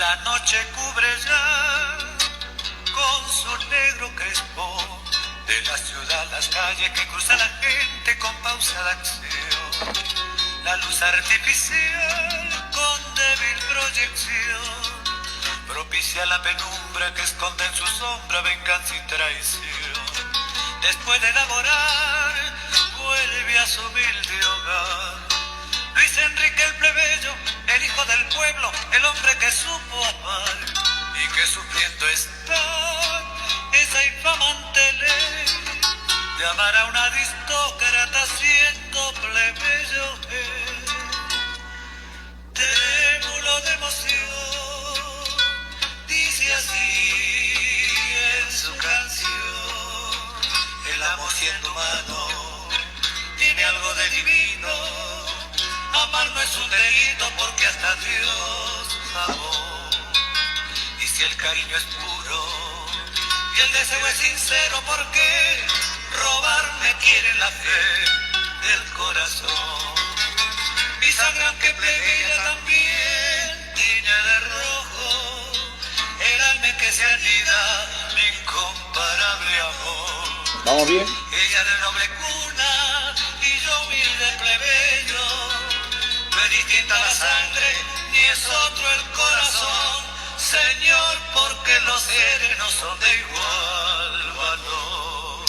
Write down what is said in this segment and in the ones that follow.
La noche cubre ya con su negro crespo de la ciudad las calles que cruza la gente con pausada acción. La luz artificial con débil proyección propicia la penumbra que esconde en su sombra venganza y traición. Después de laborar vuelve a su humilde hogar Luis Enrique el plebeyo, el hijo del pueblo, el hombre que supo amar y que sufriendo está esa infamante ley de amar a un aristócrata siendo plebeyo. Trémulo de emoción, dice así en su canción: el amor siendo humano tiene algo de divino. Amar no es un delito porque hasta Dios amó. Y si el cariño es puro y el deseo es sincero, ¿por qué robarme quiere la fe del corazón? Mi sangre aunque plebeya también tiñe de rojo el alma que se anida mi incomparable amor. ¿Vamos bien? Ella de noble cuna y yo humilde plebeyo. No es distinta la sangre ni es otro el corazón, Señor, porque los seres no son de igual valor.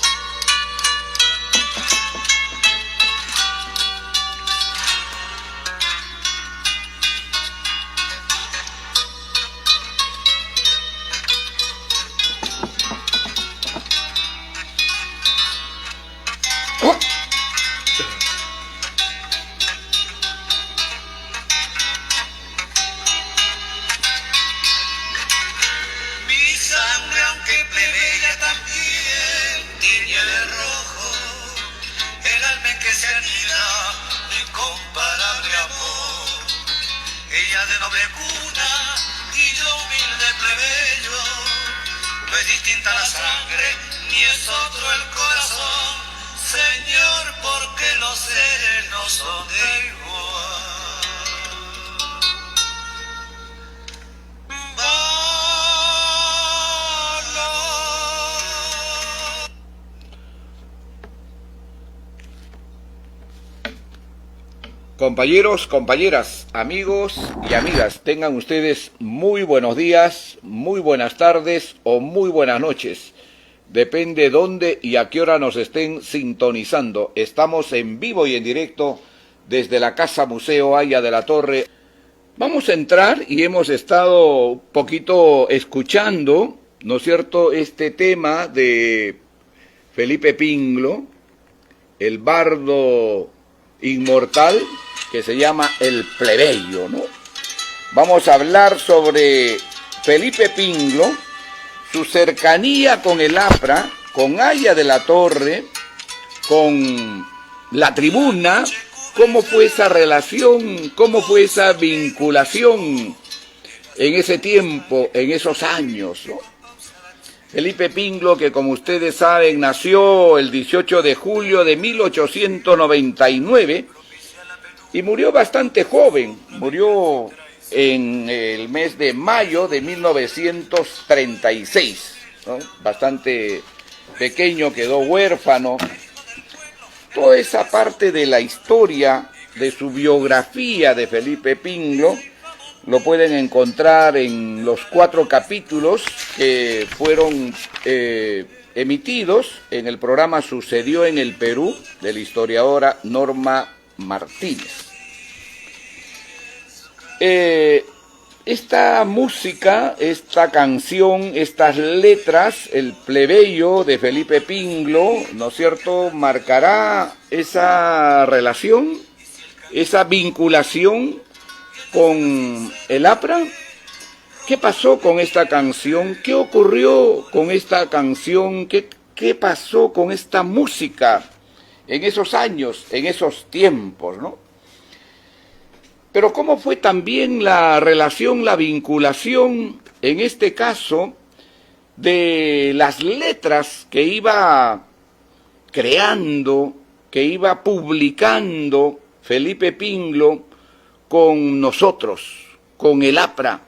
De noble cuna y yo humilde plebeyo. No es distinta la sangre ni es otro el corazón, Señor, porque los seres no son de igual valor. Compañeros, compañeras, amigos y amigas, tengan ustedes muy buenos días, muy buenas tardes o muy buenas noches. Depende dónde y a qué hora nos estén sintonizando. Estamos en vivo y en directo desde la Casa Museo Haya de la Torre. Vamos a entrar y hemos estado un poquito escuchando, ¿no es cierto?, este tema de Felipe Pingle, el bardo inmortal, que se llama El Plebeyo, ¿no? Vamos a hablar sobre Felipe Pingle, su cercanía con el APRA, con Haya de la Torre, con la tribuna, cómo fue esa relación, cómo fue esa vinculación en ese tiempo, en esos años, ¿no? Felipe Pingle, que como ustedes saben, nació el 18 de julio de 1899 y murió bastante joven, murió en el mes de mayo de 1936, ¿no? Bastante pequeño, quedó huérfano. Toda esa parte de la historia, de su biografía de Felipe Pingle, lo pueden encontrar en los 4 capítulos que fueron emitidos en el programa Sucedió en el Perú, de la historiadora Norma Martínez. Esta música, esta canción, estas letras, El Plebeyo de Felipe Pingle, ¿no es cierto?, marcará esa relación, esa vinculación con el APRA. ¿Qué pasó con esta canción? ¿Qué ocurrió con esta canción? ¿Qué pasó con esta música en esos años, en esos tiempos, ¿no? Pero ¿cómo fue también la relación, la vinculación, en este caso, de las letras que iba creando, que iba publicando Felipe Pingle con nosotros, con el APRA,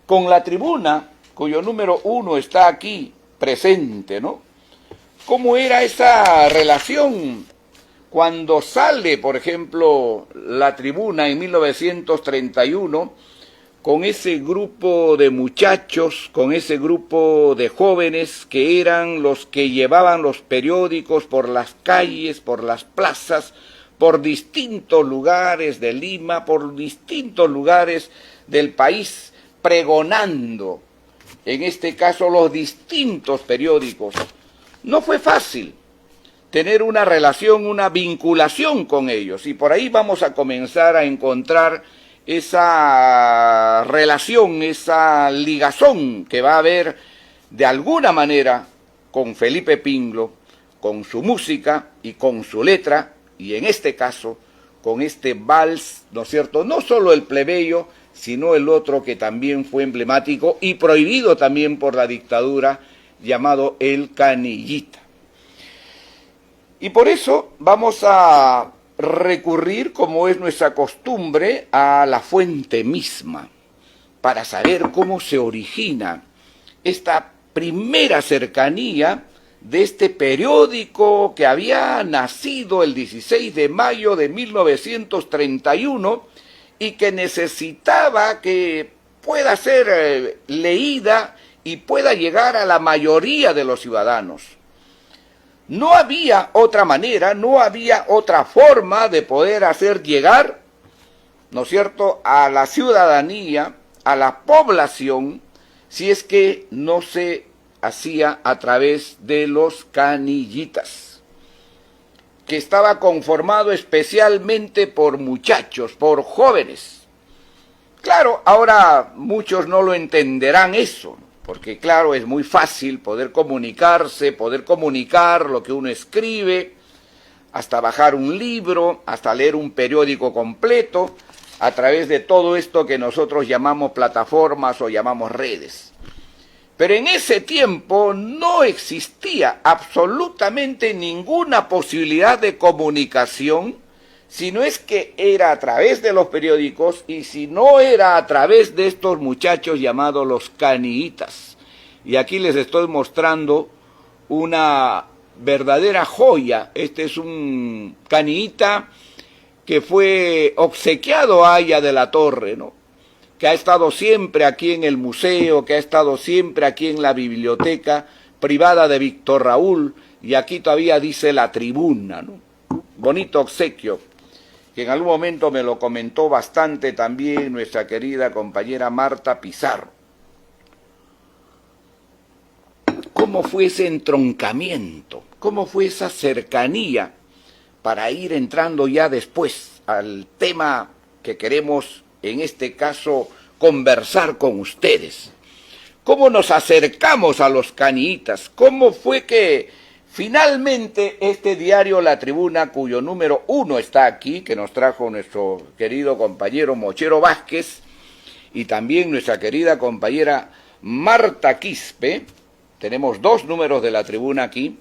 con la tribuna, cuyo número 1 está aquí presente, ¿no? ¿Cómo era esa relación cuando sale, por ejemplo, la tribuna en 1931, con ese grupo de muchachos, con ese grupo de jóvenes que eran los que llevaban los periódicos por las calles, por las plazas, por distintos lugares de Lima, por distintos lugares del país, pregonando, en este caso, los distintos periódicos? No fue fácil tener una relación, una vinculación con ellos, y por ahí vamos a comenzar a encontrar esa relación, esa ligazón que va a haber de alguna manera con Felipe Pingo, con su música y con su letra, y en este caso con este vals, ¿no es cierto?, no solo el plebeyo, sino el otro que también fue emblemático y prohibido también por la dictadura, llamado el canillita. Y por eso vamos a recurrir, como es nuestra costumbre, a la fuente misma, para saber cómo se origina esta primera cercanía de este periódico que había nacido el 16 de mayo de 1931 y que necesitaba que pueda ser leída y pueda llegar a la mayoría de los ciudadanos. No había otra manera, no había otra forma de poder hacer llegar, ¿no es cierto?, a la ciudadanía, a la población, si es que no se hacía a través de los canillitas, que estaba conformado especialmente por muchachos, por jóvenes. Claro, ahora muchos no lo entenderán eso, porque claro, es muy fácil poder comunicarse, poder comunicar lo que uno escribe, hasta bajar un libro, hasta leer un periódico completo, a través de todo esto que nosotros llamamos plataformas o llamamos redes. Pero en ese tiempo no existía absolutamente ninguna posibilidad de comunicación, si no es que era a través de los periódicos y si no era a través de estos muchachos llamados los canillitas. Y aquí les estoy mostrando una verdadera joya. Este es un canillita que fue obsequiado a Aya de la Torre, ¿no?, que ha estado siempre aquí en el museo, que ha estado siempre aquí en la biblioteca privada de Víctor Raúl, y aquí todavía dice la tribuna, ¿no? Bonito obsequio, que en algún momento me lo comentó bastante también nuestra querida compañera Marta Pizarro. ¿Cómo fue ese entroncamiento? ¿Cómo fue esa cercanía para ir entrando ya después al tema que queremos, en este caso, conversar con ustedes? ¿Cómo nos acercamos a los canillitas? ¿Cómo fue que finalmente este diario La Tribuna, cuyo número 1 está aquí, que nos trajo nuestro querido compañero Mochero Vázquez, y también nuestra querida compañera Marta Quispe, tenemos 2 números de La Tribuna aquí,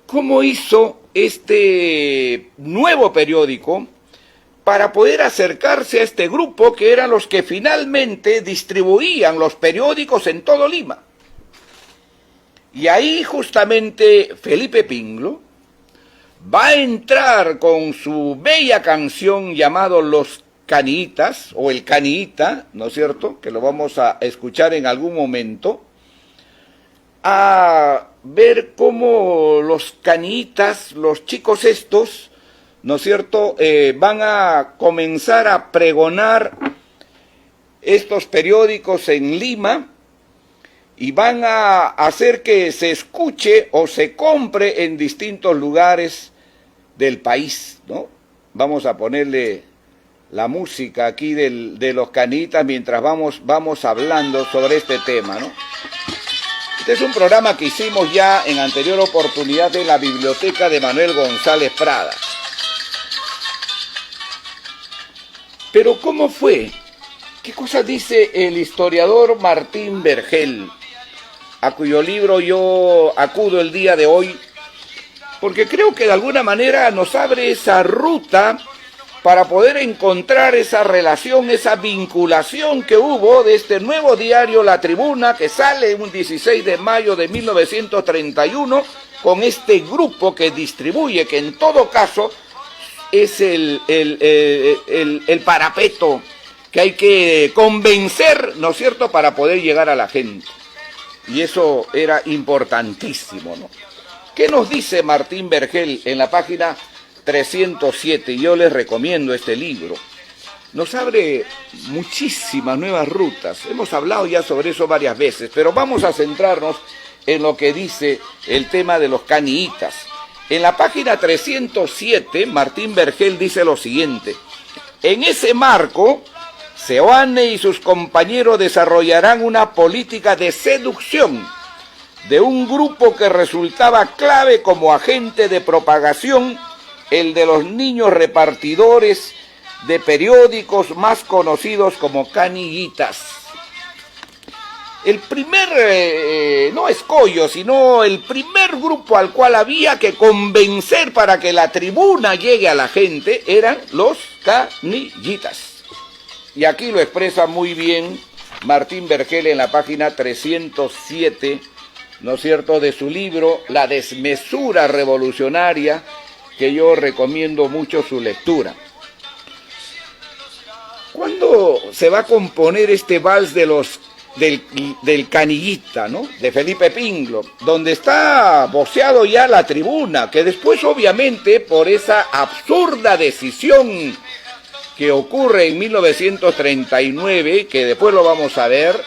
cómo hizo este nuevo periódico para poder acercarse a este grupo que eran los que finalmente distribuían los periódicos en todo Lima? Y ahí justamente Felipe Pingo va a entrar con su bella canción llamado Los Canillitas, o El Canillita, ¿no es cierto?, que lo vamos a escuchar en algún momento, a ver cómo los canillitas, los chicos estos, ¿no es cierto?, van a comenzar a pregonar estos periódicos en Lima y van a hacer que se escuche o se compre en distintos lugares del país, ¿no? Vamos a ponerle la música aquí de los canillitas mientras vamos hablando sobre este tema, ¿no? Este es un programa que hicimos ya en anterior oportunidad de la biblioteca de Manuel González Prada. Pero ¿cómo fue? ¿Qué cosa dice el historiador Martín Vergel, a cuyo libro yo acudo el día de hoy? Porque creo que de alguna manera nos abre esa ruta para poder encontrar esa relación, esa vinculación que hubo de este nuevo diario La Tribuna, que sale un 16 de mayo de 1931, con este grupo que distribuye, que en todo caso es el parapeto que hay que convencer, ¿no es cierto?, para poder llegar a la gente. Y eso era importantísimo, ¿no? ¿Qué nos dice Martín Vergel en la página 307? Yo les recomiendo este libro. Nos abre muchísimas nuevas rutas. Hemos hablado ya sobre eso varias veces, pero vamos a centrarnos en lo que dice el tema de los caniitas. En la página 307, Martín Vergel dice lo siguiente: en ese marco, Seoane y sus compañeros desarrollarán una política de seducción de un grupo que resultaba clave como agente de propagación, el de los niños repartidores de periódicos más conocidos como canillitas. El primer, no escollo, sino el primer grupo al cual había que convencer para que La Tribuna llegue a la gente eran los canillitas. Y aquí lo expresa muy bien Martín Vergel en la página 307, ¿no es cierto?, de su libro La desmesura revolucionaria, que yo recomiendo mucho su lectura. ¿Cuándo se va a componer este vals de del canillita, ¿no?, de Felipe Pingo, donde está voceado ya La Tribuna, que después obviamente por esa absurda decisión que ocurre en 1939, que después lo vamos a ver,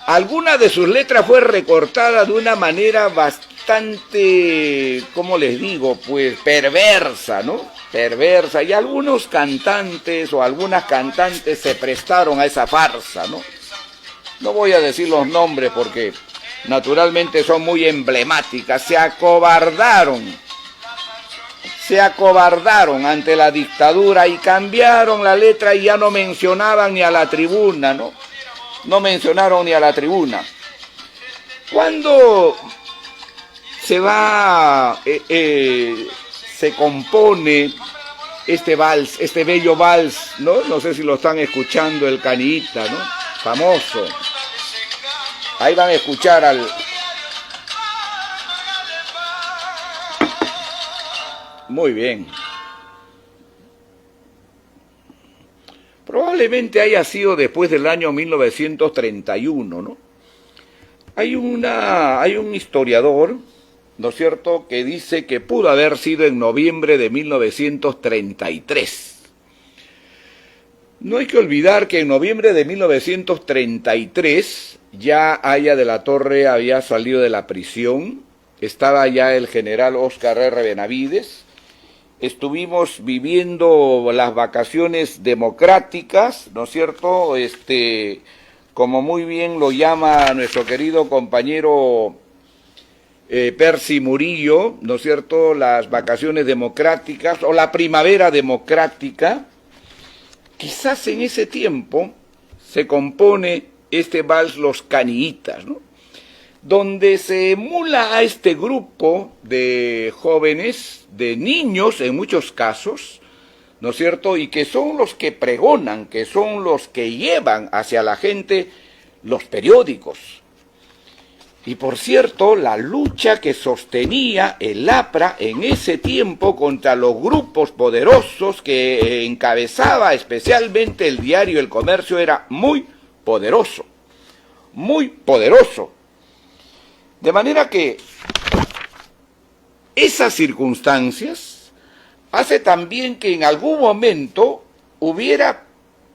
alguna de sus letras fue recortada de una manera bastante, ¿cómo les digo?, pues perversa, ¿no? Perversa, y algunos cantantes o algunas cantantes se prestaron a esa farsa, ¿no? No voy a decir los nombres porque naturalmente son muy emblemáticas. Se acobardaron ante la dictadura y cambiaron la letra y ya no mencionaban ni a La Tribuna, ¿no? No mencionaron ni a La Tribuna. Cuando se compone este vals, este bello vals, ¿no? No sé si lo están escuchando, el canillita, ¿no? Famoso. Ahí van a escuchar al... Muy bien. Probablemente haya sido después del año 1931, ¿no? Hay un historiador, ¿no es cierto?, que dice que pudo haber sido en noviembre de 1933. No hay que olvidar que en noviembre de 1933 ya Haya de la Torre había salido de la prisión, estaba ya el general Óscar R. Benavides, estuvimos viviendo las vacaciones democráticas, ¿no es cierto?, como muy bien lo llama nuestro querido compañero Percy Murillo, ¿no es cierto?, las vacaciones democráticas o la primavera democrática. Quizás en ese tiempo se compone este vals Los Canillitas, ¿no?, donde se emula a este grupo de jóvenes, de niños en muchos casos, ¿no es cierto?, y que son los que pregonan, que son los que llevan hacia la gente los periódicos. Y por cierto, la lucha que sostenía el APRA en ese tiempo contra los grupos poderosos que encabezaba especialmente el diario El Comercio era muy poderoso, muy poderoso. De manera que esas circunstancias hace también que en algún momento hubiera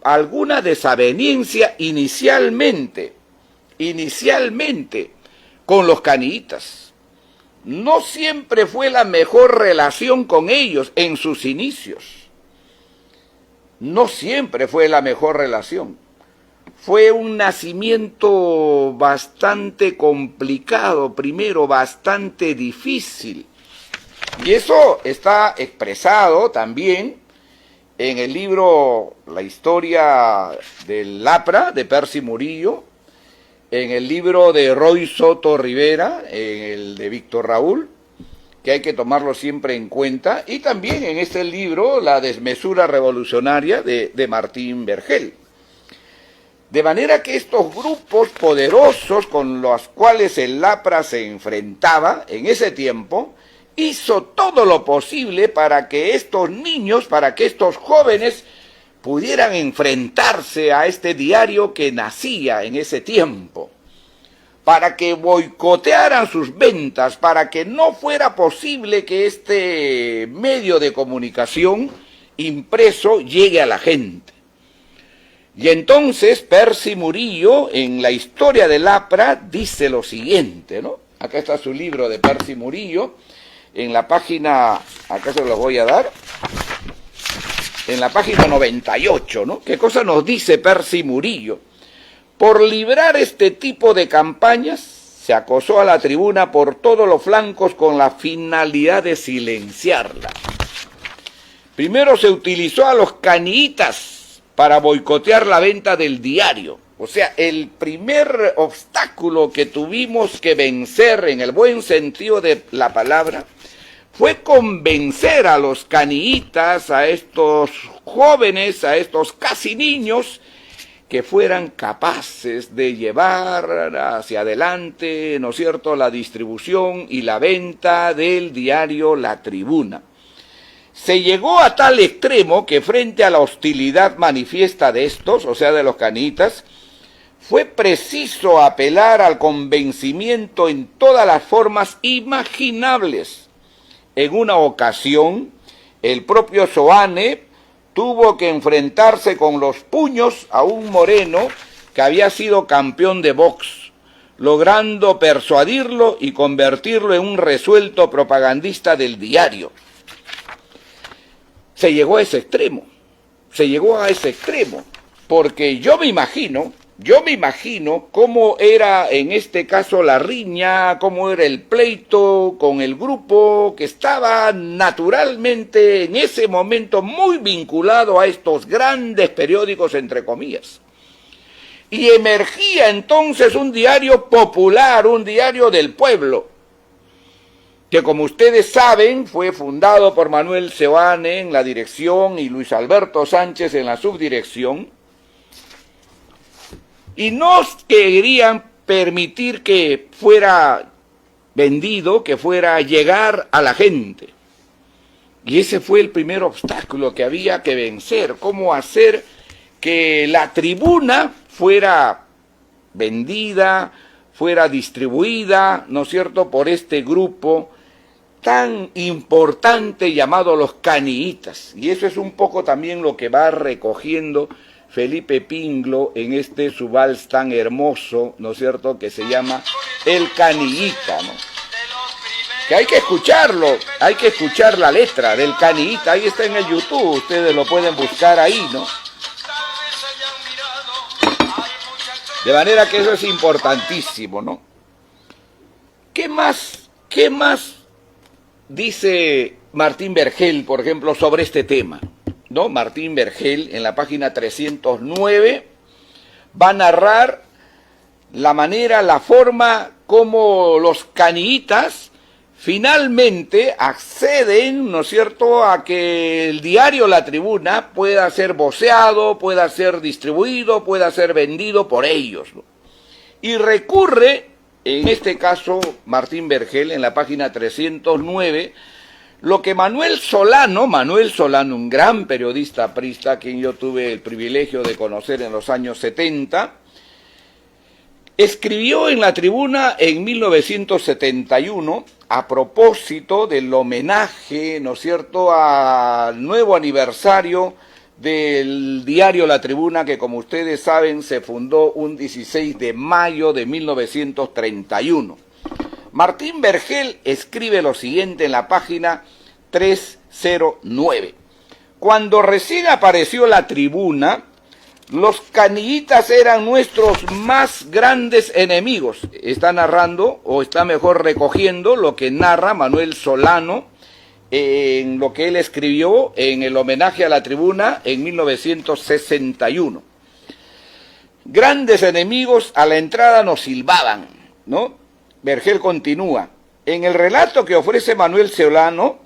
alguna desaveniencia inicialmente con los canillitas. No siempre fue la mejor relación con ellos en sus inicios. No siempre fue la mejor relación. Fue un nacimiento bastante complicado, primero bastante difícil. Y eso está expresado también en el libro La historia del APRA, de Percy Murillo, en el libro de Roy Soto Rivera, en el de Víctor Raúl, que hay que tomarlo siempre en cuenta, y también en este libro, La desmesura revolucionaria de Martín Vergel. De manera que estos grupos poderosos con los cuales el Lapra se enfrentaba en ese tiempo, hizo todo lo posible para que estos niños, para que estos jóvenes pudieran enfrentarse a este diario que nacía en ese tiempo, para que boicotearan sus ventas, para que no fuera posible que este medio de comunicación impreso llegue a la gente. Y entonces Percy Murillo, en la historia del Lapra, dice lo siguiente, ¿no? Acá está su libro de Percy Murillo, en la página, acá se los voy a dar, en la página 98, ¿no? ¿Qué cosa nos dice Percy Murillo? Por librar este tipo de campañas, se acosó a la tribuna por todos los flancos con la finalidad de silenciarla. Primero se utilizó a los caniitas para boicotear la venta del diario. O sea, el primer obstáculo que tuvimos que vencer, en el buen sentido de la palabra, fue convencer a los caniitas, a estos jóvenes, a estos casi niños, que fueran capaces de llevar hacia adelante, ¿no es cierto?, la distribución y la venta del diario La Tribuna. Se llegó a tal extremo que frente a la hostilidad manifiesta de estos, o sea, de los caniitas, fue preciso apelar al convencimiento en todas las formas imaginables. En una ocasión, el propio Soane tuvo que enfrentarse con los puños a un moreno que había sido campeón de box, logrando persuadirlo y convertirlo en un resuelto propagandista del diario. Se llegó a ese extremo, porque yo me imagino cómo era en este caso la riña, cómo era el pleito con el grupo que estaba naturalmente en ese momento muy vinculado a estos grandes periódicos, entre comillas. Y emergía entonces un diario popular, un diario del pueblo, que como ustedes saben fue fundado por Manuel Seoane en la dirección y Luis Alberto Sánchez en la subdirección, y no querían permitir que fuera vendido, que fuera a llegar a la gente. Y ese fue el primer obstáculo que había que vencer, cómo hacer que La Tribuna fuera vendida, fuera distribuida, ¿no es cierto?, por este grupo tan importante llamado los caniitas. Y eso es un poco también lo que va recogiendo Felipe Pinglo en este su vals tan hermoso, ¿no es cierto?, que se llama El Caniita, ¿no? Que hay que escucharlo, hay que escuchar la letra del Caniita, ahí está en el YouTube, ustedes lo pueden buscar ahí, ¿no? De manera que eso es importantísimo, ¿no? ¿Qué más dice Martín Vergel, por ejemplo, sobre este tema? ¿No? Martín Vergel, en la página 309, va a narrar la manera, la forma como los caniitas finalmente acceden, ¿no es cierto?, a que el diario La Tribuna pueda ser voceado, pueda ser distribuido, pueda ser vendido por ellos, ¿no? Y recurre, en este caso, Martín Vergel, en la página 309, lo que Manuel Solano, un gran periodista aprista, a quien yo tuve el privilegio de conocer en los años 70, escribió en La Tribuna en 1971, a propósito del homenaje, ¿no es cierto?, al nuevo aniversario del diario La Tribuna, que como ustedes saben se fundó un 16 de mayo de 1931. Martín Vergel escribe lo siguiente en la página 309. Cuando recién apareció La Tribuna, los caniitas eran nuestros más grandes enemigos. Está narrando, o está mejor recogiendo, lo que narra Manuel Solano en lo que él escribió en el homenaje a La Tribuna en 1961. Grandes enemigos a la entrada nos silbaban, ¿no? Vergel continúa. En el relato que ofrece Manuel Solano,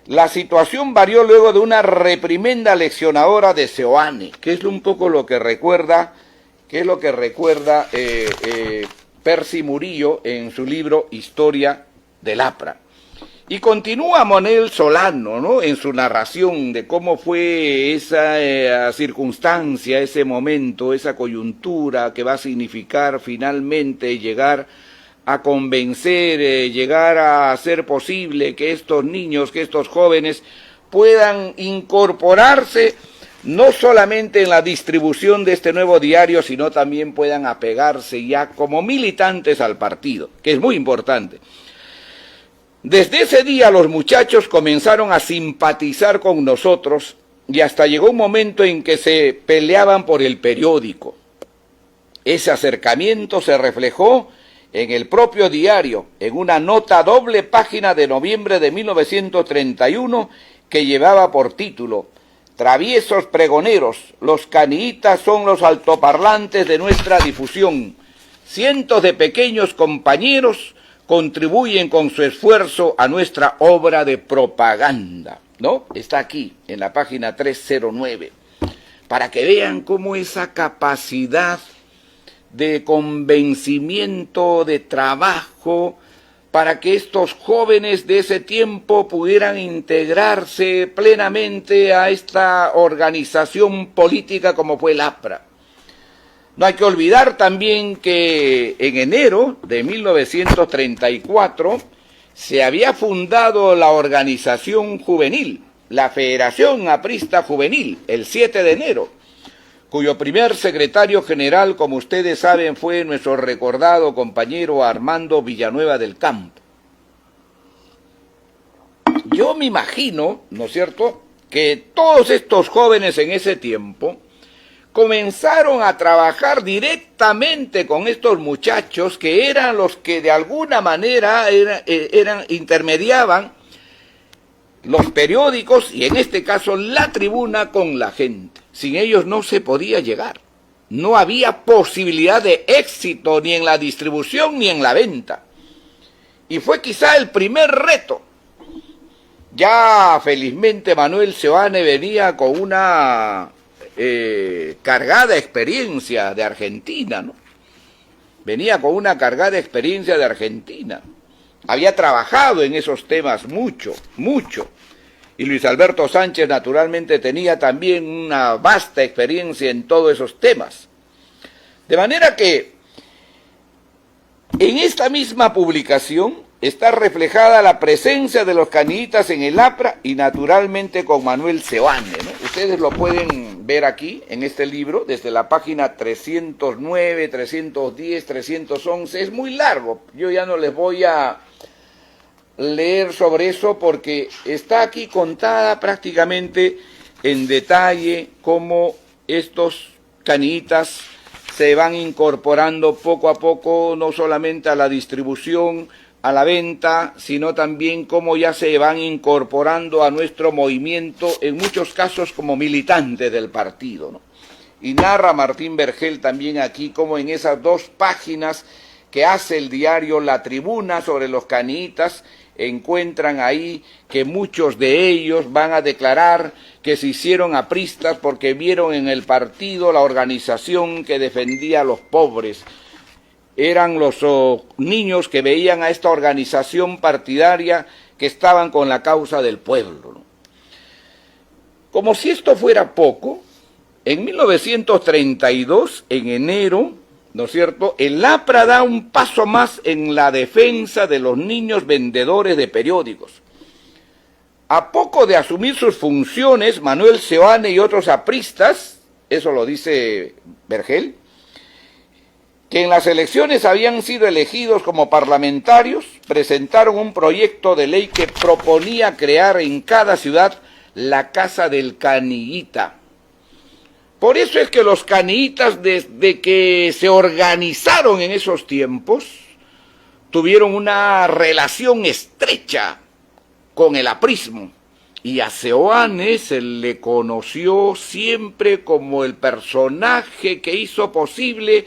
la situación varió luego de una reprimenda leccionadora de Seoane, que es un poco lo que recuerda, Percy Murillo en su libro Historia del APRA. Y continúa Manuel Solano, ¿no?, en su narración de cómo fue esa circunstancia, ese momento, esa coyuntura que va a significar finalmente llegar a convencer, llegar a hacer posible que estos niños, que estos jóvenes puedan incorporarse no solamente en la distribución de este nuevo diario, sino también puedan apegarse ya como militantes al partido, que es muy importante. Desde ese día los muchachos comenzaron a simpatizar con nosotros y hasta llegó un momento en que se peleaban por el periódico. Ese acercamiento se reflejó en el propio diario, en una nota doble página de noviembre de 1931 que llevaba por título: Traviesos pregoneros, los caniitas son los altoparlantes de nuestra difusión. Cientos de pequeños compañeros contribuyen con su esfuerzo a nuestra obra de propaganda, ¿no? Está aquí, en la página 309, para que vean cómo esa capacidad de convencimiento, de trabajo, para que estos jóvenes de ese tiempo pudieran integrarse plenamente a esta organización política como fue el APRA. No hay que olvidar también que en enero de 1934 se había fundado la organización juvenil, la Federación Aprista Juvenil, el 7 de enero, cuyo primer secretario general, como ustedes saben, fue nuestro recordado compañero Armando Villanueva del Campo. Yo me imagino, ¿no es cierto?, que todos estos jóvenes en ese tiempo comenzaron a trabajar directamente con estos muchachos que eran los que de alguna manera intermediaban los periódicos y en este caso la tribuna con la gente. Sin ellos no se podía llegar. No había posibilidad de éxito ni en la distribución ni en la venta. Y fue quizá el primer reto. Ya felizmente Manuel Seoane venía con una cargada experiencia de Argentina, ¿no? Venía con una cargada experiencia de Argentina. Había trabajado en esos temas mucho. Y Luis Alberto Sánchez naturalmente tenía también una vasta experiencia en todos esos temas. De manera que en esta misma publicación está reflejada la presencia de los caniitas en el APRA y naturalmente con Manuel Seoane, ¿no? Ustedes lo pueden ver aquí en este libro desde la página 309, 310, 311. Es muy largo, yo ya no les voy a leer sobre eso porque está aquí contada prácticamente en detalle cómo estos caniitas se van incorporando poco a poco no solamente a la distribución, a la venta, sino también cómo ya se van incorporando a nuestro movimiento, en muchos casos como militantes del partido, ¿no? Y narra Martín Vergel también aquí cómo en esas dos páginas que hace el diario La Tribuna sobre los caniitas, encuentran ahí que muchos de ellos van a declarar que se hicieron apristas porque vieron en el partido la organización que defendía a los pobres. Eran los niños que veían a esta organización partidaria que estaban con la causa del pueblo, ¿no? Como si esto fuera poco, en 1932, en enero, ¿no es cierto?, el APRA da un paso más en la defensa de los niños vendedores de periódicos. A poco de asumir sus funciones, Manuel Seoane y otros apristas, eso lo dice Vergel, que en las elecciones habían sido elegidos como parlamentarios, presentaron un proyecto de ley que proponía crear en cada ciudad la Casa del Caniita. Por eso es que los caniitas, desde que se organizaron en esos tiempos, tuvieron una relación estrecha con el aprismo. Y a Seoane se le conoció siempre como el personaje que hizo posible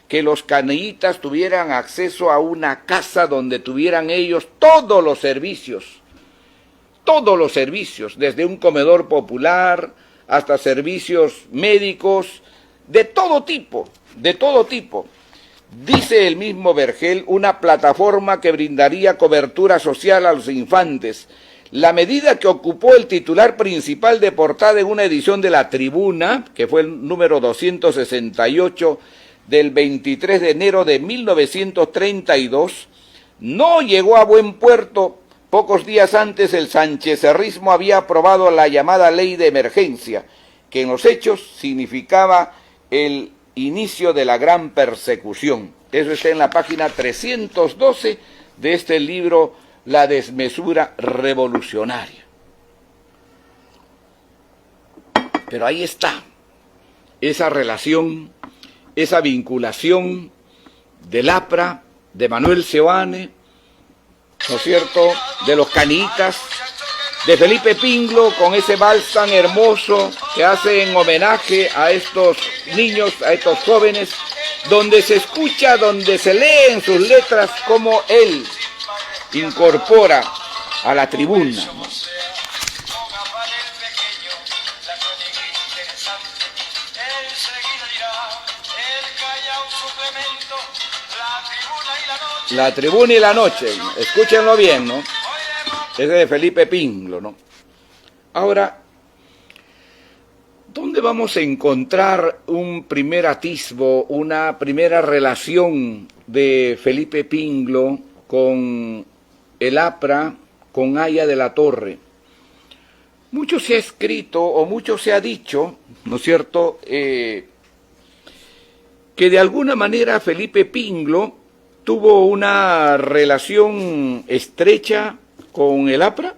que los canillitas tuvieran acceso a una casa donde tuvieran ellos todos los servicios, desde un comedor popular hasta servicios médicos, de todo tipo. Dice el mismo Vergel, una plataforma que brindaría cobertura social a los infantes. La medida que ocupó el titular principal de portada en una edición de La Tribuna, que fue el número 268 del 23 de enero de 1932, no llegó a buen puerto. Pocos días antes el sanchezerrismo había aprobado la llamada ley de emergencia, que en los hechos significaba el inicio de la gran persecución. Eso está en la página 312 de este libro, La desmesura revolucionaria. Pero ahí está, esa relación, esa vinculación del APRA, de Manuel Seoane, ¿no es cierto?, de los canitas, de Felipe Pingle, con ese vals tan hermoso que hace en homenaje a estos niños, a estos jóvenes, donde se escucha, donde se lee en sus letras cómo él incorpora a la tribuna, ¿no? La Tribuna y la Noche, escúchenlo bien, ¿no? Es de Felipe Pingle, ¿no? Ahora, ¿dónde vamos a encontrar un primer atisbo, una primera relación de Felipe Pingle con el APRA, con Aya de la Torre? Mucho se ha escrito o mucho se ha dicho, ¿no es cierto?, que de alguna manera Felipe Pingle tuvo una relación estrecha con el APRA,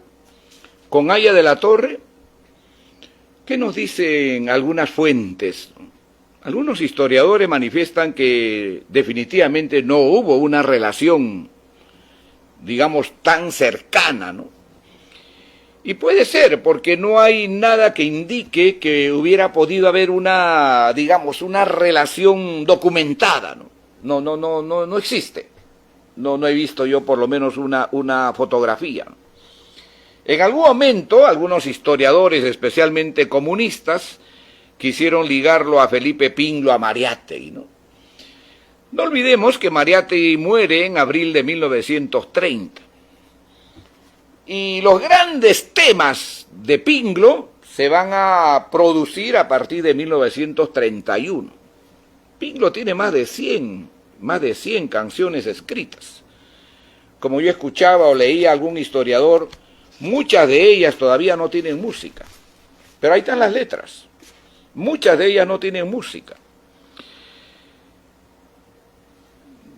con Aya de la Torre. ¿Qué nos dicen algunas fuentes? Algunos historiadores manifiestan que definitivamente no hubo una relación, digamos, tan cercana, ¿no? Y puede ser, porque no hay nada que indique que hubiera podido haber una, digamos, una relación documentada, ¿no? No existe. No he visto yo por lo menos una fotografía. En algún momento, algunos historiadores, especialmente comunistas, quisieron ligarlo a Felipe Pingle, a Mariátegui, ¿no? No olvidemos que Mariátegui muere en abril de 1930. Y los grandes temas de Pingle se van a producir a partir de 1931. Pingle tiene más de 100 canciones escritas. Como yo escuchaba o leía a algún historiador, muchas de ellas todavía no tienen música. Pero ahí están las letras. Muchas de ellas no tienen música.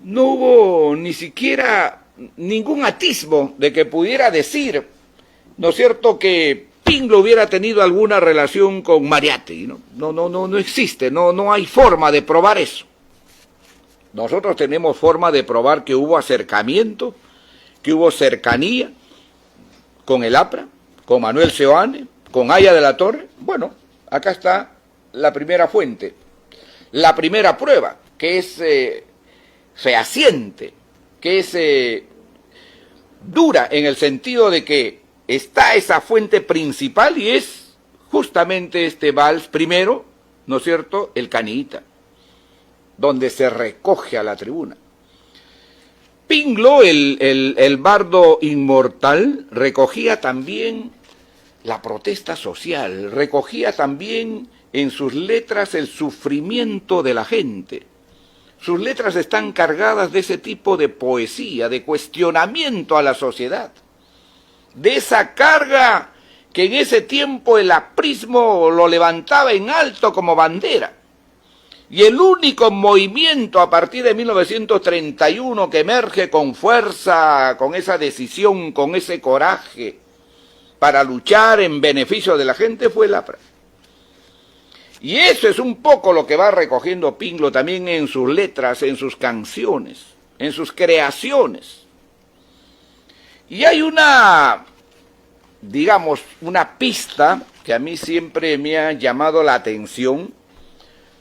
No hubo ni siquiera ningún atisbo de que pudiera decir, ¿no es cierto?, que Pingle hubiera tenido alguna relación con Mariátegui, ¿no? No existe, no hay forma de probar eso. Nosotros tenemos forma de probar que hubo acercamiento, que hubo cercanía con el APRA, con Manuel Seoane, con Aya de la Torre. Bueno, acá está la primera fuente, la primera prueba, que es fehaciente, que es dura en el sentido de que está esa fuente principal y es justamente este vals primero, ¿no es cierto?, el Canillita, donde se recoge a la tribuna. Pingle, el bardo inmortal, recogía también la protesta social, recogía también en sus letras el sufrimiento de la gente. Sus letras están cargadas de ese tipo de poesía, de cuestionamiento a la sociedad, de esa carga que en ese tiempo el aprismo lo levantaba en alto como bandera. Y el único movimiento a partir de 1931 que emerge con fuerza, con esa decisión, con ese coraje para luchar en beneficio de la gente fue el APRA. Y eso es un poco lo que va recogiendo Pingle también en sus letras, en sus canciones, en sus creaciones. Y hay una, digamos, una pista que a mí siempre me ha llamado la atención,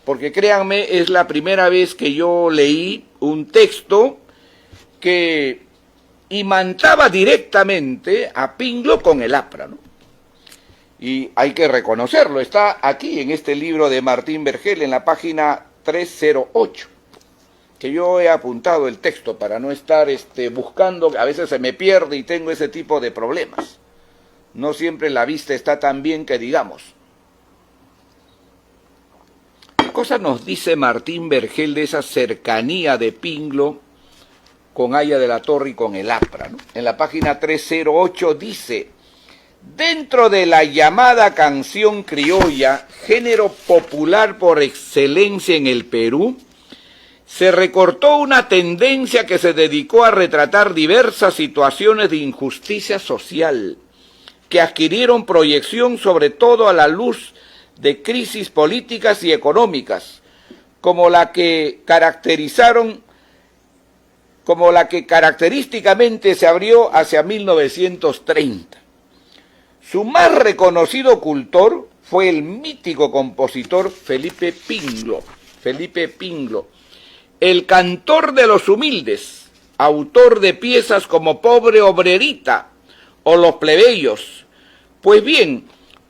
porque créanme, es la primera vez que yo leí un texto que imantaba directamente a Pinglo con el APRA, ¿no? Y hay que reconocerlo, está aquí en este libro de Martín Vergel, en la página 308, que yo he apuntado el texto para no estar buscando, a veces se me pierde y tengo ese tipo de problemas. No siempre la vista está tan bien que digamos. ¿Qué cosa nos dice Martín Vergel de esa cercanía de Pinglo con Haya de la Torre y con el APRA, ¿no? En la página 308 dice: dentro de la llamada canción criolla, género popular por excelencia en el Perú, se recortó una tendencia que se dedicó a retratar diversas situaciones de injusticia social, que adquirieron proyección sobre todo a la luz de crisis políticas y económicas, como la que característicamente se abrió hacia 1930. Su más reconocido cultor fue el mítico compositor Felipe Pinglo, el cantor de los humildes, autor de piezas como Pobre Obrerita o Los Plebeyos. Pues bien,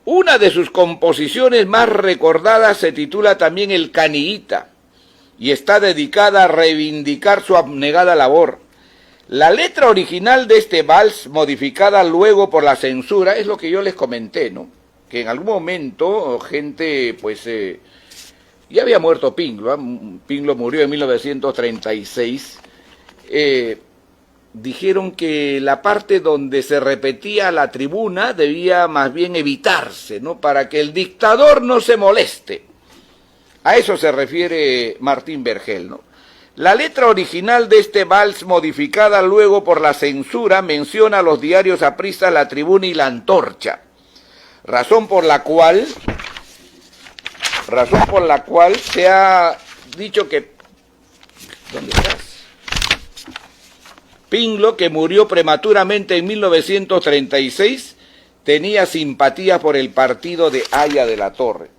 una de sus composiciones más recordadas se titula también El Canillita y está dedicada a reivindicar su abnegada labor. La letra original de este vals, modificada luego por la censura, es lo que yo les comenté, ¿no? Que en algún momento gente, ya había muerto Pinglo, ¿eh? Pinglo murió en 1936, dijeron que la parte donde se repetía la tribuna debía más bien evitarse, ¿no? Para que el dictador no se moleste. A eso se refiere Martín Vergel, ¿no? La letra original de este vals, modificada luego por la censura, menciona a los diarios apristas La Tribuna y La Antorcha, razón por la cual se ha dicho que... ¿Dónde estás? Pinglo, que murió prematuramente en 1936, tenía simpatía por el partido de Haya de la Torre.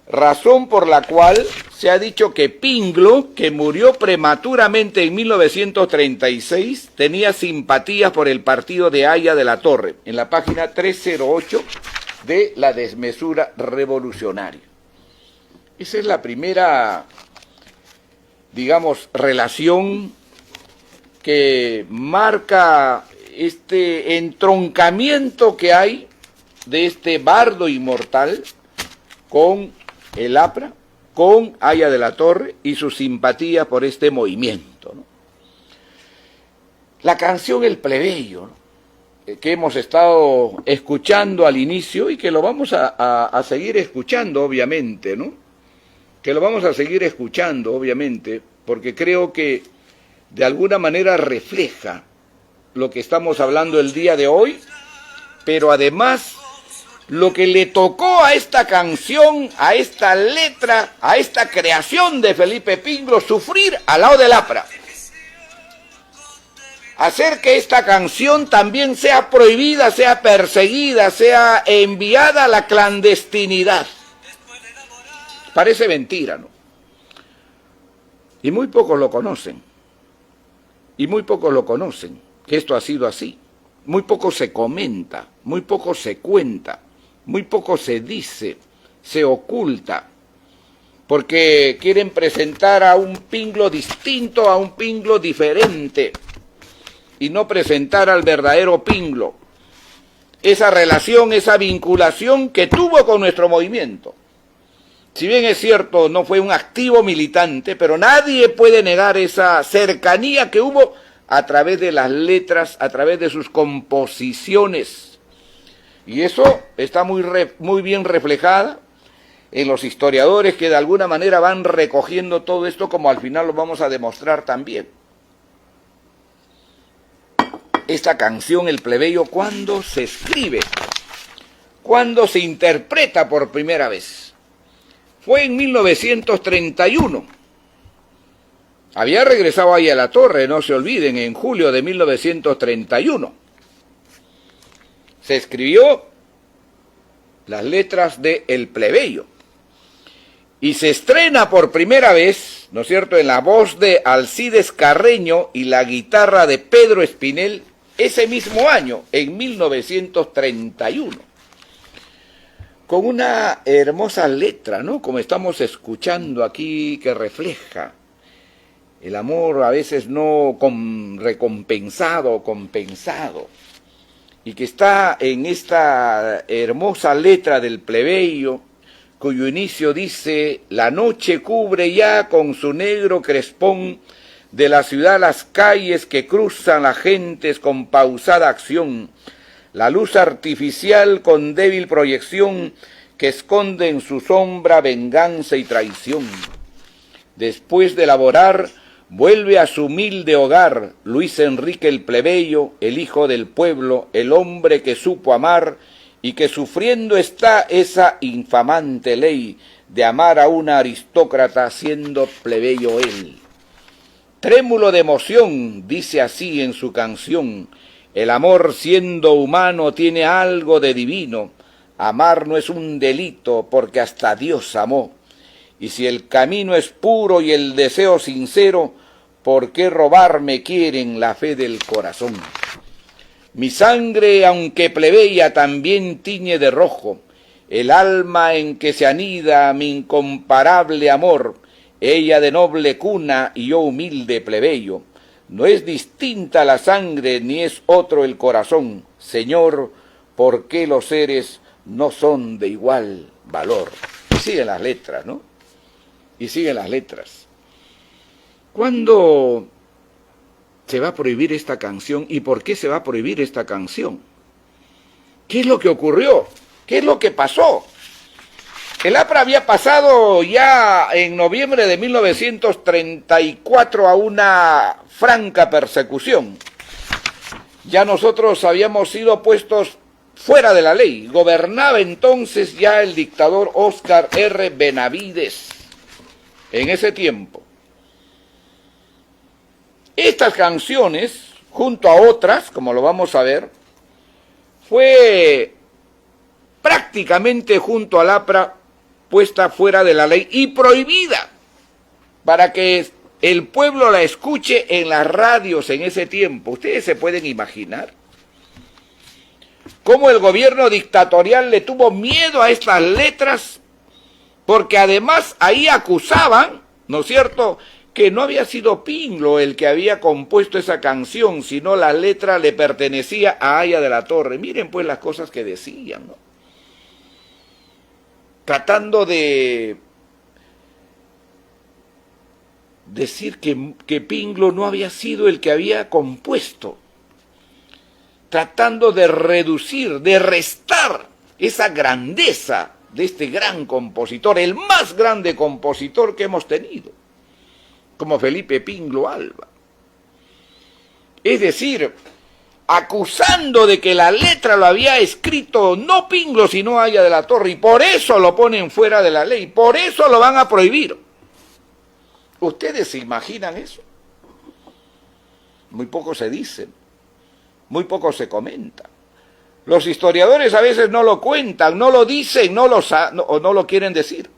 Razón por la cual se ha dicho que Pinglo, que murió prematuramente en 1936, tenía simpatías por el partido de Haya de la Torre, en la página 308 de La Desmesura Revolucionaria. Esa es la primera, digamos, relación que marca este entroncamiento que hay de este bardo inmortal con el APRA, con Haya de la Torre y su simpatía por este movimiento, ¿no? La canción El Plebeyo, ¿no? Que hemos estado escuchando al inicio y que lo vamos a seguir escuchando, obviamente, ¿no? Que lo vamos a seguir escuchando, obviamente, porque creo que de alguna manera refleja lo que estamos hablando el día de hoy, pero además lo que le tocó a esta canción, a esta letra, a esta creación de Felipe Pinglo, sufrir al lado del APRA. Hacer que esta canción también sea prohibida, sea perseguida, sea enviada a la clandestinidad. Parece mentira, ¿no? Y muy pocos lo conocen. Y muy pocos lo conocen, que esto ha sido así. Muy poco se comenta, muy poco se cuenta, muy poco se dice, se oculta, porque quieren presentar a un Pinglo distinto, a un Pinglo diferente, y no presentar al verdadero Pinglo, esa relación, esa vinculación que tuvo con nuestro movimiento. Si bien es cierto, no fue un activo militante, pero nadie puede negar esa cercanía que hubo a través de las letras, a través de sus composiciones. Y eso está muy bien reflejada en los historiadores que de alguna manera van recogiendo todo esto, como al final lo vamos a demostrar también. Esta canción, El Plebeyo, ¿cuándo se escribe? ¿Cuándo se interpreta por primera vez? Fue en 1931. Había regresado ahí a la Torre, no se olviden, en julio de 1931. Se escribió las letras de El Plebeyo. y se estrena por primera vez, ¿no es cierto?, en la voz de Alcides Carreño y la guitarra de Pedro Espinel ese mismo año, en 1931. Con una hermosa letra, ¿no?, como estamos escuchando aquí, que refleja el amor a veces no recompensado o compensado, y que está en esta hermosa letra del plebeyo, cuyo inicio dice: la noche cubre ya con su negro crespón de la ciudad las calles que cruzan las gentes con pausada acción, la luz artificial con débil proyección que esconde en su sombra venganza y traición. Después de laborar, vuelve a su humilde hogar Luis Enrique el plebeyo, el hijo del pueblo, el hombre que supo amar y que sufriendo está esa infamante ley de amar a una aristócrata siendo plebeyo él. Trémulo de emoción, dice así en su canción: el amor siendo humano tiene algo de divino, amar no es un delito porque hasta Dios amó, y si el camino es puro y el deseo sincero, ¿por qué robarme quieren la fe del corazón? Mi sangre, aunque plebeya, también tiñe de rojo el alma en que se anida mi incomparable amor, ella de noble cuna y yo humilde plebeyo. No es distinta la sangre ni es otro el corazón, Señor, ¿por qué los seres no son de igual valor? Y siguen las letras, ¿no? Y siguen las letras. ¿Cuándo se va a prohibir esta canción y por qué se va a prohibir esta canción? ¿Qué es lo que ocurrió? ¿Qué es lo que pasó? El APRA había pasado ya en noviembre de 1934 a una franca persecución. Ya nosotros habíamos sido puestos fuera de la ley. Gobernaba entonces ya el dictador Óscar R. Benavides en ese tiempo. Estas canciones, junto a otras, como lo vamos a ver, fue prácticamente junto al APRA puesta fuera de la ley y prohibida para que el pueblo la escuche en las radios en ese tiempo. Ustedes se pueden imaginar cómo el gobierno dictatorial le tuvo miedo a estas letras, porque además ahí acusaban, ¿no es cierto?, que no había sido Pinglo el que había compuesto esa canción, sino la letra le pertenecía a Aya de la Torre. Miren pues las cosas que decían, ¿no? Tratando de decir que Pinglo no había sido el que había compuesto, tratando de reducir, de restar esa grandeza de este gran compositor, el más grande compositor que hemos tenido, como Felipe Pinglo Alba. Es decir, acusando de que la letra lo había escrito no Pinglo sino Aya de la Torre, y por eso lo ponen fuera de la ley, por eso lo van a prohibir. ¿Ustedes se imaginan eso? Muy poco se dice, muy poco se comenta. Los historiadores a veces no lo cuentan, no lo dicen, o no lo quieren decir.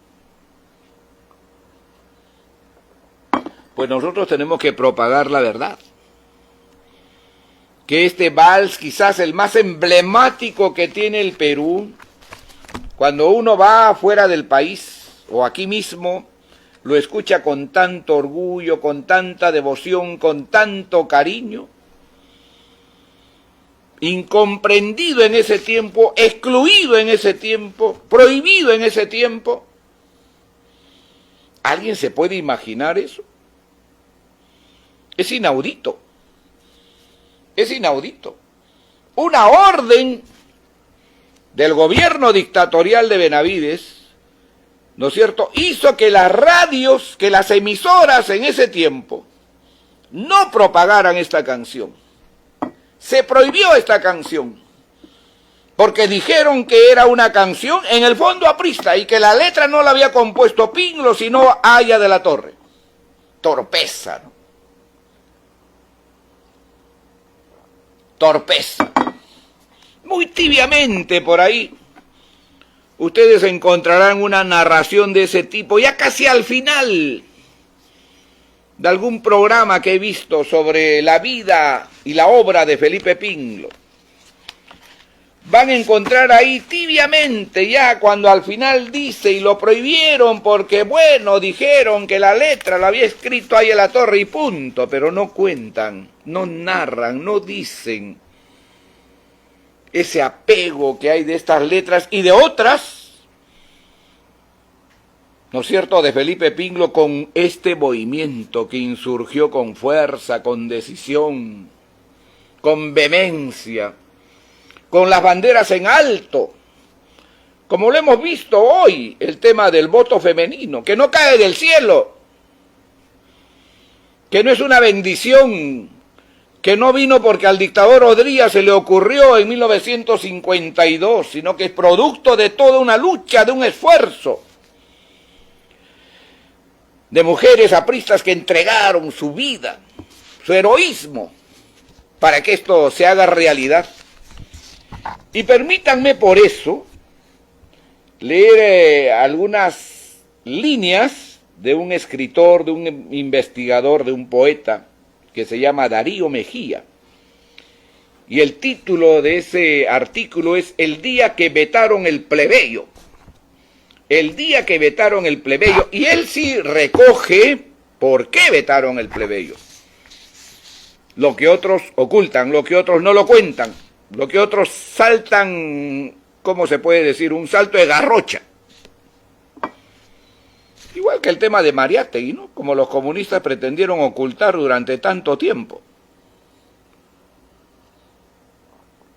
Pues nosotros tenemos que propagar la verdad. Que este vals, quizás el más emblemático que tiene el Perú, cuando uno va fuera del país o aquí mismo, lo escucha con tanto orgullo, con tanta devoción, con tanto cariño, incomprendido en ese tiempo, excluido en ese tiempo, prohibido en ese tiempo. ¿Alguien se puede imaginar eso? Es inaudito. Es inaudito. Una orden del gobierno dictatorial de Benavides, ¿no es cierto?, hizo que las radios, que las emisoras en ese tiempo no propagaran esta canción. Se prohibió esta canción porque dijeron que era una canción en el fondo aprista y que la letra no la había compuesto Pinglo sino Aya de la Torre. Torpeza, ¿no? Torpeza. Muy tibiamente por ahí ustedes encontrarán una narración de ese tipo, ya casi al final de algún programa que he visto sobre la vida y la obra de Felipe Pingle. Van a encontrar ahí tibiamente, ya cuando al final dice, y lo prohibieron porque, bueno, dijeron que la letra la había escrito ahí en la torre y punto, pero no cuentan, no narran, no dicen ese apego que hay de estas letras y de otras, ¿no es cierto?, de Felipe Pingle con este movimiento que insurgió con fuerza, con decisión, con vehemencia, con las banderas en alto, como lo hemos visto hoy, el tema del voto femenino, que no cae del cielo, que no es una bendición, que no vino porque al dictador Odría se le ocurrió en 1952, sino que es producto de toda una lucha, de un esfuerzo, de mujeres apristas que entregaron su vida, su heroísmo, para que esto se haga realidad. Y permítanme por eso leer algunas líneas de un escritor, de un investigador, de un poeta que se llama Darío Mejía. Y el título de ese artículo es El día que vetaron el plebeyo. El día que vetaron el plebeyo. Y él sí recoge por qué vetaron el plebeyo. Lo que otros ocultan, lo que otros no lo cuentan. Lo que otros saltan, ¿cómo se puede decir? Un salto de garrocha. Igual que el tema de Mariátegui, ¿no? Como los comunistas pretendieron ocultar durante tanto tiempo.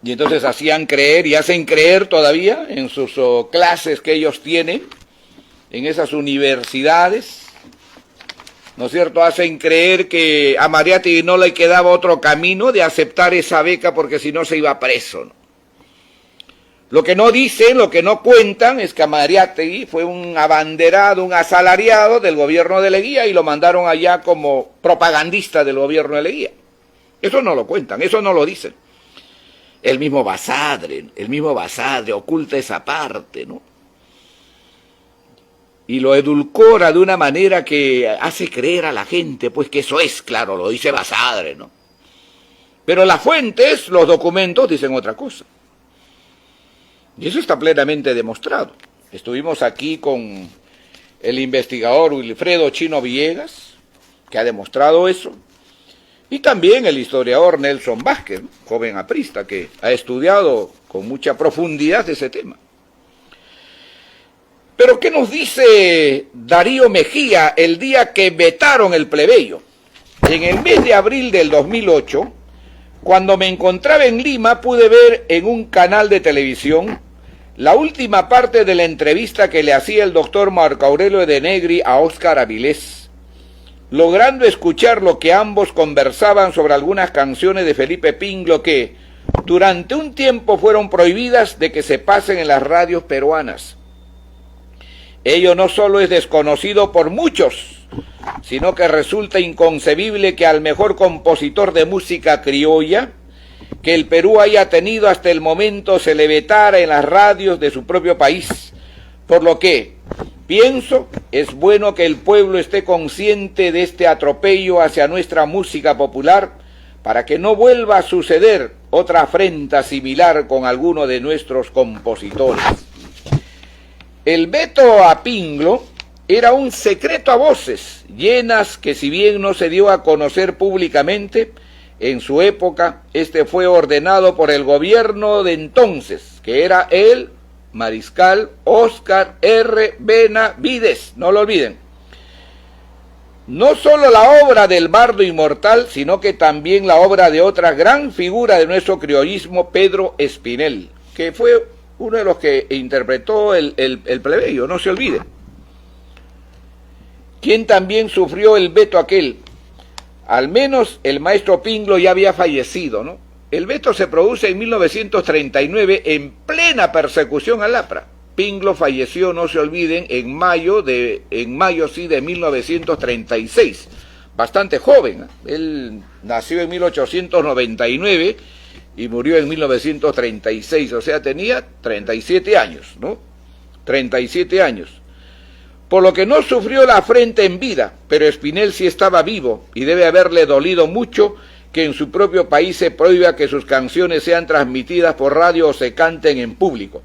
Y entonces hacían creer y hacen creer todavía en sus clases que ellos tienen, en esas universidades, ¿no es cierto?, hacen creer que a Mariátegui no le quedaba otro camino de aceptar esa beca porque si no se iba preso, ¿no? Lo que no dicen, lo que no cuentan es que Mariátegui fue un abanderado, un asalariado del gobierno de Leguía y lo mandaron allá como propagandista del gobierno de Leguía. Eso no lo cuentan, eso no lo dicen. El mismo Basadre oculta esa parte, ¿no? Y lo edulcora de una manera que hace creer a la gente, pues que eso es, claro, lo dice Basadre, ¿no? Pero las fuentes, los documentos, dicen otra cosa. Y eso está plenamente demostrado. Estuvimos aquí con el investigador Wilfredo Chino Villegas, que ha demostrado eso, y también el historiador Nelson Vázquez, ¿no?, joven aprista, que ha estudiado con mucha profundidad ese tema. Pero ¿qué nos dice Darío Mejía el día que vetaron el plebeyo? En el mes de abril del 2008, cuando me encontraba en Lima, pude ver en un canal de televisión la última parte de la entrevista que le hacía el doctor Marco Aurelio de Negri a Óscar Avilés, logrando escuchar lo que ambos conversaban sobre algunas canciones de Felipe Pingle que durante un tiempo fueron prohibidas de que se pasen en las radios peruanas. Ello no solo es desconocido por muchos, sino que resulta inconcebible que al mejor compositor de música criolla que el Perú haya tenido hasta el momento se le vetara en las radios de su propio país, por lo que, pienso, es bueno que el pueblo esté consciente de este atropello hacia nuestra música popular para que no vuelva a suceder otra afrenta similar con alguno de nuestros compositores. El veto a Pingle era un secreto a voces llenas que, si bien no se dio a conocer públicamente, en su época este fue ordenado por el gobierno de entonces, que era el mariscal Óscar R. Benavides, no lo olviden. No solo la obra del bardo inmortal, sino que también la obra de otra gran figura de nuestro criollismo, Pedro Espinel, que fue uno de los que interpretó el plebeyo, no se olvide. Quien también sufrió el veto aquel. Al menos el maestro Pingle ya había fallecido, ¿no? El veto se produce en 1939 en plena persecución al APRA. Pingle falleció, no se olviden, en mayo de 1936, bastante joven, ¿eh? Él nació en 1899 y murió en 1936, o sea, tenía 37 años, ¿no? 37 años. Por lo que no sufrió la afrenta en vida, pero Espinel sí estaba vivo y debe haberle dolido mucho que en su propio país se prohíba que sus canciones sean transmitidas por radio o se canten en público.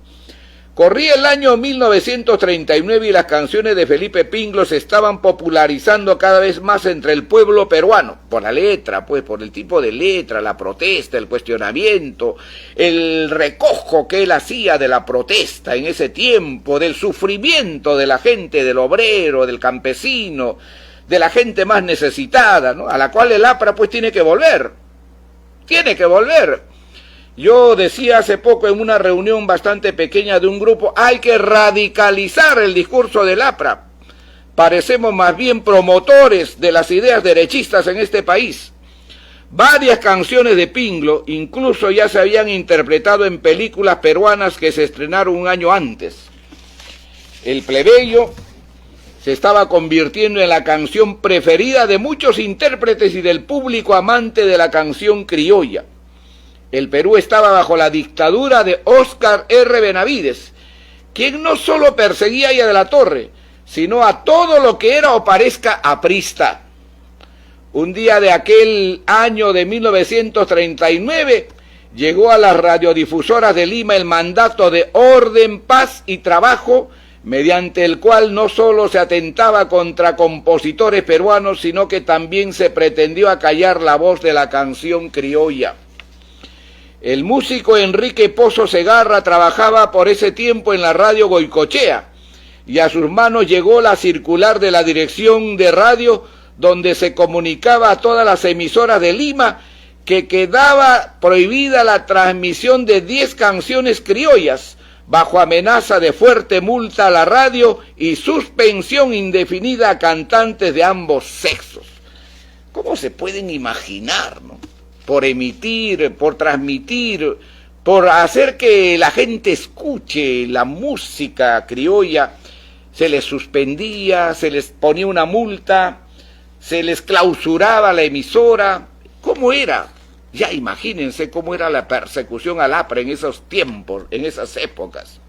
Corría el año 1939 y las canciones de Felipe Pingle se estaban popularizando cada vez más entre el pueblo peruano, por la letra, pues por el tipo de letra, la protesta, el cuestionamiento, el recojo que él hacía de la protesta en ese tiempo, del sufrimiento de la gente, del obrero, del campesino, de la gente más necesitada, ¿no? A la cual el APRA pues tiene que volver. Yo decía hace poco en una reunión bastante pequeña de un grupo, hay que radicalizar el discurso del APRA. Parecemos más bien promotores de las ideas derechistas en este país. Varias canciones de Pingle incluso ya se habían interpretado en películas peruanas que se estrenaron un año antes. El plebeyo se estaba convirtiendo en la canción preferida de muchos intérpretes y del público amante de la canción criolla. El Perú estaba bajo la dictadura de Óscar R. Benavides, quien no solo perseguía a Aya de la Torre, sino a todo lo que era o parezca aprista. Un día de aquel año de 1939, llegó a las radiodifusoras de Lima el mandato de orden, paz y trabajo, mediante el cual no solo se atentaba contra compositores peruanos, sino que también se pretendió acallar la voz de la canción criolla. El músico Enrique Pozo Segarra trabajaba por ese tiempo en la radio Goicochea, y a sus manos llegó la circular de la dirección de radio, donde se comunicaba a todas las emisoras de Lima que quedaba prohibida la transmisión de 10 canciones criollas, bajo amenaza de fuerte multa a la radio y suspensión indefinida a cantantes de ambos sexos. ¿Cómo se pueden imaginar, no? Por emitir, por transmitir, por hacer que la gente escuche la música criolla, se les suspendía, se les ponía una multa, se les clausuraba la emisora. ¿Cómo era? Ya imagínense cómo era la persecución al APRA en esos tiempos, en esas épocas.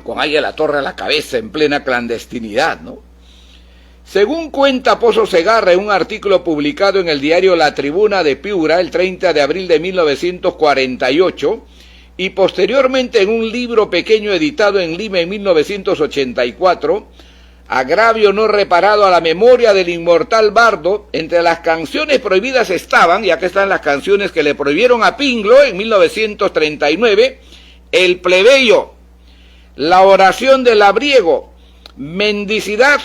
Con Aya de la Torre a la cabeza en plena clandestinidad, ¿no? Según cuenta Pozo Segarra en un artículo publicado en el diario La Tribuna de Piura el 30 de abril de 1948 y posteriormente en un libro pequeño editado en Lima en 1984, Agravio no reparado a la memoria del inmortal bardo, entre las canciones prohibidas estaban, y acá están las canciones que le prohibieron a Pingle en 1939, El plebeyo, La oración del labriego, Mendicidad,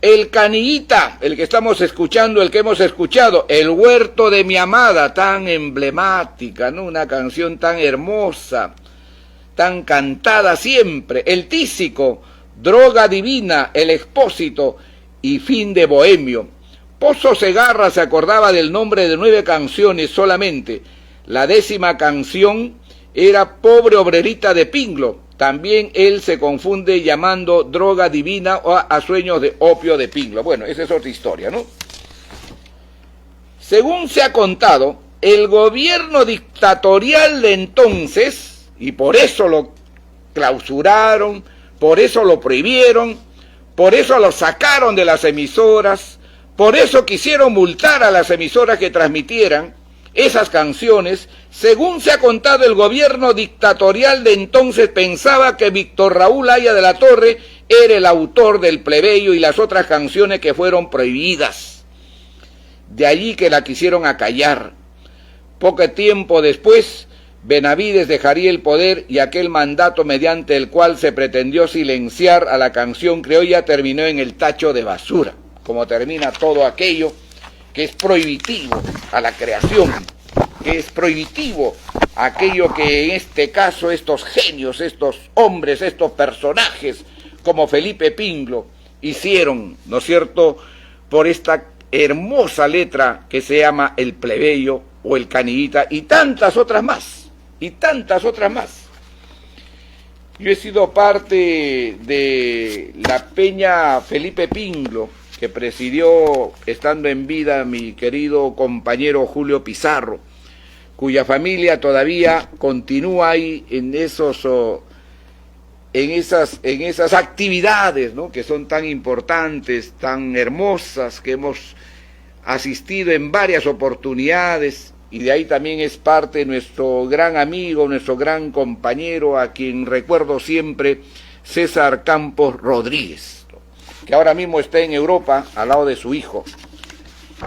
El canillita, el que estamos escuchando, el que hemos escuchado, El huerto de mi amada, tan emblemática, ¿no? Una canción tan hermosa, tan cantada siempre, El tísico, Droga divina, El expósito y Fin de bohemio. Pozo Segarra se acordaba del nombre de 9 canciones solamente. La 10ª canción era Pobre obrerita de Pingle. También él se confunde llamando Droga divina o a Sueños de opio de Pingle. Bueno, esa es otra historia, ¿no? Según se ha contado, el gobierno dictatorial de entonces, y por eso lo clausuraron, por eso lo prohibieron, por eso lo sacaron de las emisoras, por eso quisieron multar a las emisoras que transmitieran esas canciones. Según se ha contado, el gobierno dictatorial de entonces pensaba que Víctor Raúl Aya de la Torre era el autor del plebeyo y las otras canciones que fueron prohibidas. De allí que la quisieron acallar. Poco tiempo después, Benavides dejaría el poder y aquel mandato mediante el cual se pretendió silenciar a la canción criolla terminó en el tacho de basura, como termina todo aquello que es prohibitivo a la creación, que es prohibitivo a aquello que en este caso estos genios, estos hombres, estos personajes como Felipe Pingle hicieron, ¿no es cierto?, por esta hermosa letra que se llama El plebeyo o El canillita y tantas otras más. Yo he sido parte de la Peña Felipe Pingle, que presidió, estando en vida, mi querido compañero Julio Pizarro. cuya familia todavía continúa ahí en esas actividades, ¿no?, que son tan importantes, tan hermosas, que hemos asistido en varias oportunidades, y de ahí también es parte nuestro gran amigo, nuestro gran compañero, a quien recuerdo siempre, César Campos Rodríguez, ¿no?, que ahora mismo está en Europa al lado de su hijo,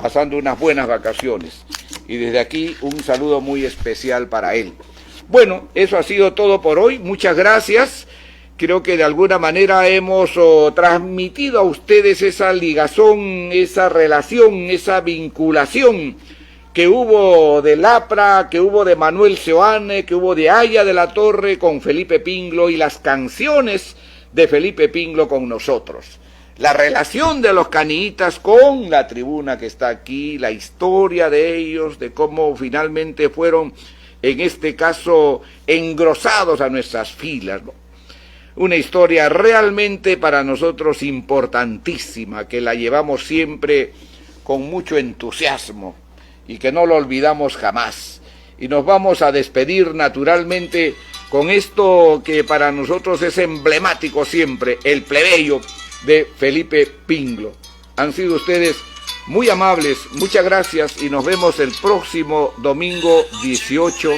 pasando unas buenas vacaciones, y desde aquí un saludo muy especial para él. Bueno, eso ha sido todo por hoy, muchas gracias. Creo que de alguna manera hemos transmitido a ustedes esa ligazón, esa relación, esa vinculación que hubo de Lapra, que hubo de Manuel Seoane, que hubo de Aya de la Torre con Felipe Pingle y las canciones de Felipe Pingle con nosotros. La relación de los canitas con la tribuna que está aquí, la historia de ellos, de cómo finalmente fueron, en este caso, engrosados a nuestras filas, ¿no? Una historia realmente para nosotros importantísima, que la llevamos siempre con mucho entusiasmo y que no lo olvidamos jamás. Y nos vamos a despedir naturalmente con esto que para nosotros es emblemático siempre, el plebeyo de Felipe Pingle. Han sido ustedes muy amables, muchas gracias y nos vemos el próximo domingo 18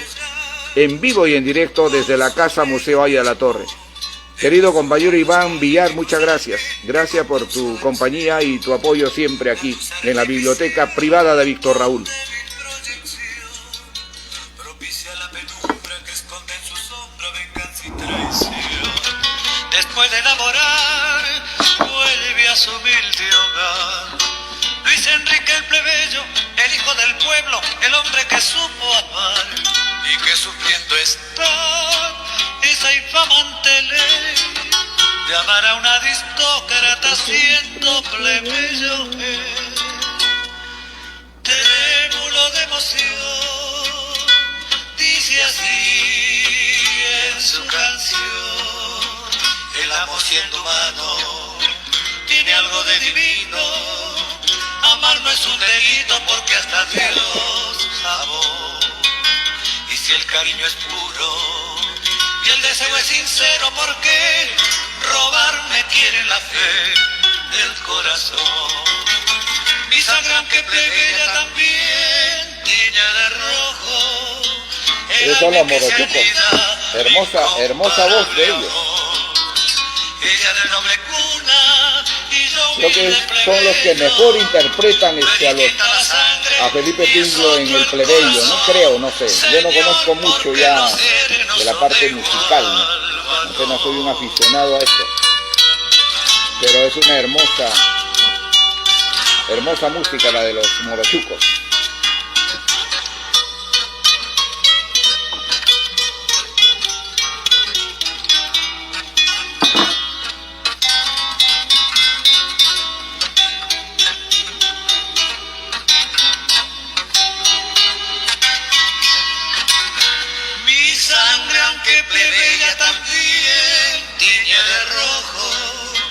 en vivo y en directo desde la Casa Museo Aya de la Torre. Querido compañero Iván Villar, muchas gracias. Gracias por tu compañía y tu apoyo siempre aquí en la Biblioteca Privada de Víctor Raúl. Después de enamorar, vuelve a su humilde hogar. Luis Enrique el plebeyo, el hijo del pueblo, el hombre que supo amar y que sufriendo está esa infamante ley de amar a una aristócrata siendo plebeyo él. Trémulo de emoción, dice así en su canción: el amor siendo humano tiene algo de divino. Amar no es un delito porque hasta Dios amó. Y si el cariño es puro y el deseo es sincero, ¿por qué robarme quiere la fe del corazón? Mi sangre aunque plebeya también tiña de rojo. Ellos son los morochucos. Hermosa voz de ellos. Ella de noble cuna y yo creo que son los que mejor interpretan a Felipe Pingle en el plebeyo, no creo, no sé, yo no conozco mucho ya de la parte musical, no soy un aficionado a esto, pero es una hermosa música la de los morochucos.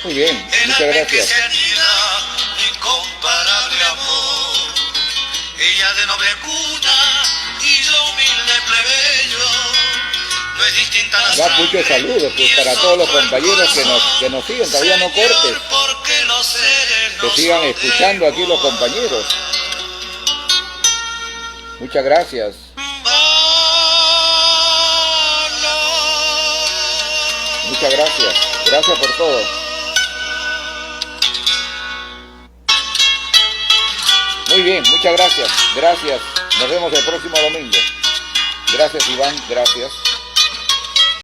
Muy bien, muchas gracias. Incomparable amor, ella de noble cuna y yo humilde plebeyo, no es distinta la sangre. Muchos saludos pues, para todos los compañeros que nos siguen, todavía no cortes, que sigan escuchando aquí los compañeros. Muchas gracias. Muchas gracias, gracias por todo. Muy bien, muchas gracias, gracias. Nos vemos el próximo domingo. Gracias Iván, gracias.